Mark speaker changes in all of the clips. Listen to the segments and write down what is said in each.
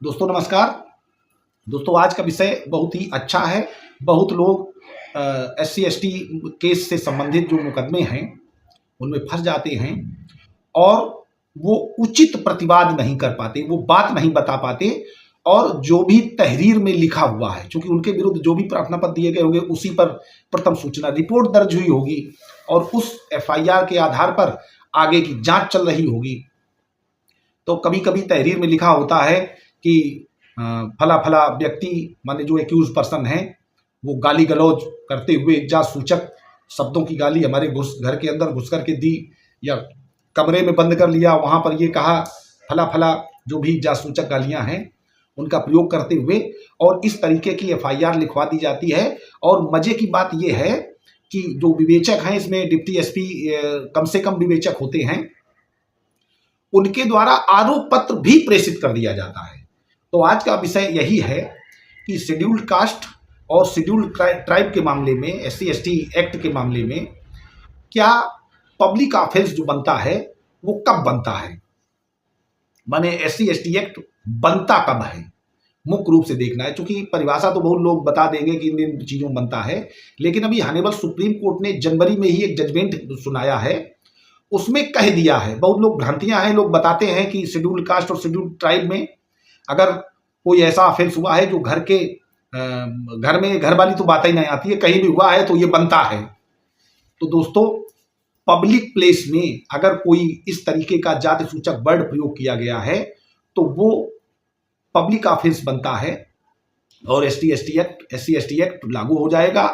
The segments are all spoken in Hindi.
Speaker 1: दोस्तों नमस्कार। दोस्तों आज का विषय बहुत ही अच्छा है। बहुत लोग SC/ST केस से संबंधित जो मुकदमे हैं उनमें फंस जाते हैं और वो उचित प्रतिवाद नहीं कर पाते, वो बात नहीं बता पाते और जो भी तहरीर में लिखा हुआ है, चूंकि उनके विरुद्ध जो भी प्रार्थना पत्र दिए गए होंगे उसी पर प्रथम सूचना रिपोर्ट दर्ज हुई होगी और उस FIR के आधार पर आगे की जांच चल रही होगी। तो कभी कभी तहरीर में लिखा होता है कि फला फला व्यक्ति माने जो एक्यूज पर्सन है वो गाली गलौज करते हुए जासूचक शब्दों की गाली हमारे घर के अंदर घुस करके दी या कमरे में बंद कर लिया, वहां पर ये कहा फला फला, जो भी जासूचक गालियां हैं उनका प्रयोग करते हुए और इस तरीके की FIR लिखवा दी जाती है। और मजे की बात यह है कि जो विवेचक हैं इसमें डिप्टी SP कम से कम विवेचक होते हैं, उनके द्वारा आरोप पत्र भी प्रेषित कर दिया जाता है। तो आज का विषय यही है कि शेड्यूल्ड कास्ट और शेड्यूल्ड ट्राइब के मामले में, SC/ST एक्ट के मामले में क्या पब्लिक ऑफेंस जो बनता है वो कब बनता है, माने SC/ST एक्ट बनता कब है, मुख्य रूप से देखना है। क्योंकि परिभाषा तो बहुत लोग बता देंगे कि इन चीजों में बनता है, लेकिन अभी हॉनरेबल सुप्रीम कोर्ट ने जनवरी में ही एक जजमेंट सुनाया है, उसमें कह दिया है। बहुत लोग भ्रांतियां हैं, लोग बताते हैं कि शेड्यूल्ड कास्ट और शेड्यूल्ड ट्राइब में अगर कोई ऐसा ऑफेंस हुआ है जो घर में घर वाली तो बात ही नहीं आती है, कहीं भी हुआ है तो ये बनता है। तो दोस्तों पब्लिक प्लेस में अगर कोई इस तरीके का जाति सूचक वर्ड प्रयोग किया गया है तो वो पब्लिक ऑफेंस बनता है और SC/ST एक्ट लागू हो जाएगा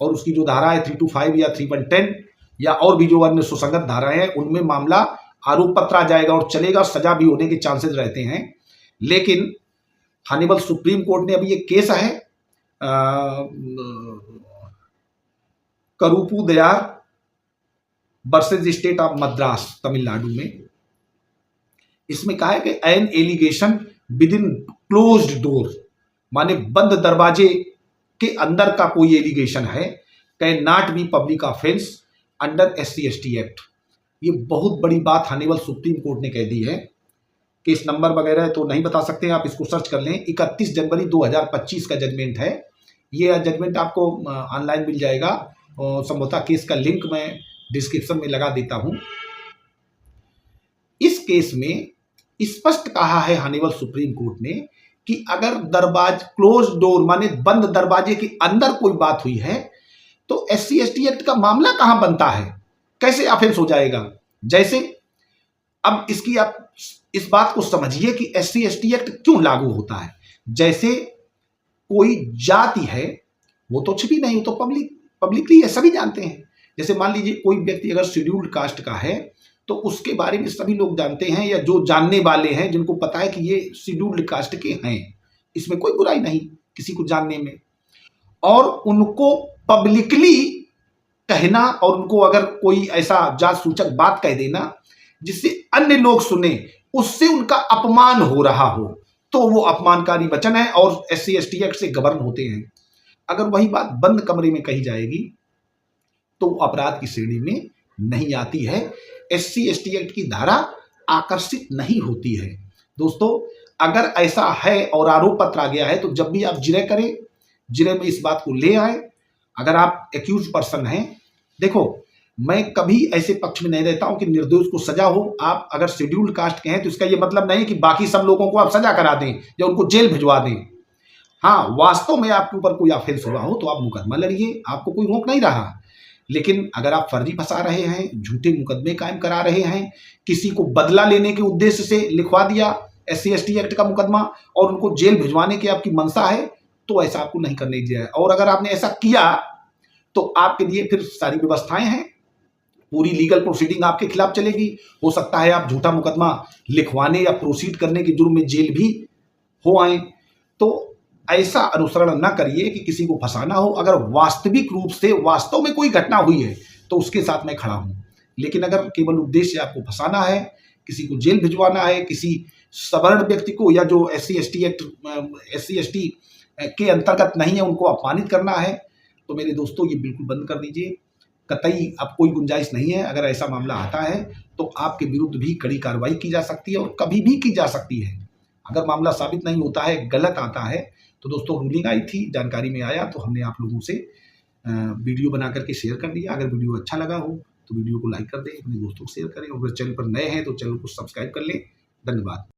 Speaker 1: और उसकी जो धारा है 325 या 310 या और भी जो अन्य सुसंगत धाराएं हैं उनमें मामला आरोप पत्र आ जाएगा और चलेगा, सजा भी होने के चांसेस रहते हैं। लेकिन हॉनरेबल सुप्रीम कोर्ट ने अभी एक केस है Karuppudayar versus state of Madras Tamil Nadu में, इसमें कहा है कि an allegation within closed door, माने बंद दरवाजे के अंदर का कोई एलिगेशन है, can not be public offence under SC/ST act. ये बहुत बड़ी बात हॉनरेबल सुप्रीम कोर्ट ने कह दी है। केस नंबर वगैरह तो नहीं बता सकते, आप इसको सर्च कर लें। 31 जनवरी 2025 का जजमेंट है। ये जजमेंट आपको ऑनलाइन मिल जाएगा और संभवतः केस का लिंक मैं डिस्क्रिप्शन में लगा देता हूं। इस केस में स्पष्ट कहा है हॉनरेबल सुप्रीम कोर्ट ने कि अगर क्लोज डोर माने बंद दरवाजे के अंदर कोई बात हुई है तो SC/ST एक्ट का मामला कहां बनता है, कैसे ऑफेंस हो जाएगा। जैसे अब इसकी आप इस बात को समझिए कि SC/ST एक्ट क्यों लागू होता है। जैसे कोई जाति है वो तो छिपी नहीं, वो तो पब्लिकली है, सभी जानते हैं। जैसे मान लीजिए कोई व्यक्ति अगर शेड्यूल्ड कास्ट का है तो उसके बारे में सभी लोग जानते हैं या जो जानने वाले हैं जिनको पता है कि ये शेड्यूल्ड कास्ट के हैं, इसमें कोई बुराई नहीं किसी को जानने में। और उनको पब्लिकली कहना और उनको अगर कोई ऐसा जात सूचक बात कह देना जिससे अन्य लोग सुने, उससे उनका अपमान हो रहा हो तो वो अपमानकारी वचन है और SC/ST एक्ट से गवर्न होते हैं। अगर वही बात बंद कमरे में कही जाएगी तो अपराध की श्रेणी में नहीं आती है, SC/ST एक्ट की धारा आकर्षित नहीं होती है। दोस्तों अगर ऐसा है और आरोप पत्र आ गया है तो जब भी आप जिरह करें, जिरह में इस बात को ले आए। अगर आप एक्यूज पर्सन हैं, देखो मैं कभी ऐसे पक्ष में नहीं रहता हूं कि निर्दोष को सजा हो। आप अगर शेड्यूल्ड कास्ट के हैं तो इसका यह मतलब नहीं कि बाकी सब लोगों को आप सजा करा दें या उनको जेल भिजवा दें। हाँ, वास्तव में आपके ऊपर कोई ऑफेंस हुआ हो तो आप मुकदमा लड़िए, आपको कोई रोक नहीं रहा। लेकिन अगर आप फर्जी फंसा रहे हैं, झूठे मुकदमे कायम करा रहे हैं, किसी को बदला लेने के उद्देश्य से लिखवा दिया SC/ST एक्ट का मुकदमा और उनको जेल भिजवाने की आपकी मंशा है, तो ऐसा आपको नहीं करने दिया है। और अगर आपने ऐसा किया तो आपके लिए फिर सारी व्यवस्थाएं हैं, पूरी लीगल प्रोसीडिंग आपके खिलाफ चलेगी। हो सकता है आप झूठा मुकदमा लिखवाने या प्रोसीड करने के जुर्म में जेल भी हो आए। तो ऐसा अनुसरण न करिए कि किसी को फंसाना हो। अगर वास्तविक रूप से वास्तव में कोई घटना हुई है तो उसके साथ मैं खड़ा हूं, लेकिन अगर केवल उद्देश्य आपको फंसाना है, किसी को जेल भिजवाना है, किसी सवर्ण व्यक्ति को या जो SC/ST के अंतर्गत नहीं है उनको अपमानित करना है, तो मेरे दोस्तों ये बिल्कुल बंद कर दीजिए। कतई अब कोई गुंजाइश नहीं है। अगर ऐसा मामला आता है तो आपके विरुद्ध भी कड़ी कार्रवाई की जा सकती है और कभी भी की जा सकती है। अगर मामला साबित नहीं होता है, गलत आता है, तो दोस्तों रूलिंग आई थी, जानकारी में आया, तो हमने आप लोगों से वीडियो बना करके शेयर कर दिया। अगर वीडियो अच्छा लगा हो तो वीडियो को लाइक कर दें, अपने दोस्तों को शेयर करें, और अगर चैनल पर नए हैं तो चैनल को सब्सक्राइब कर लें। धन्यवाद।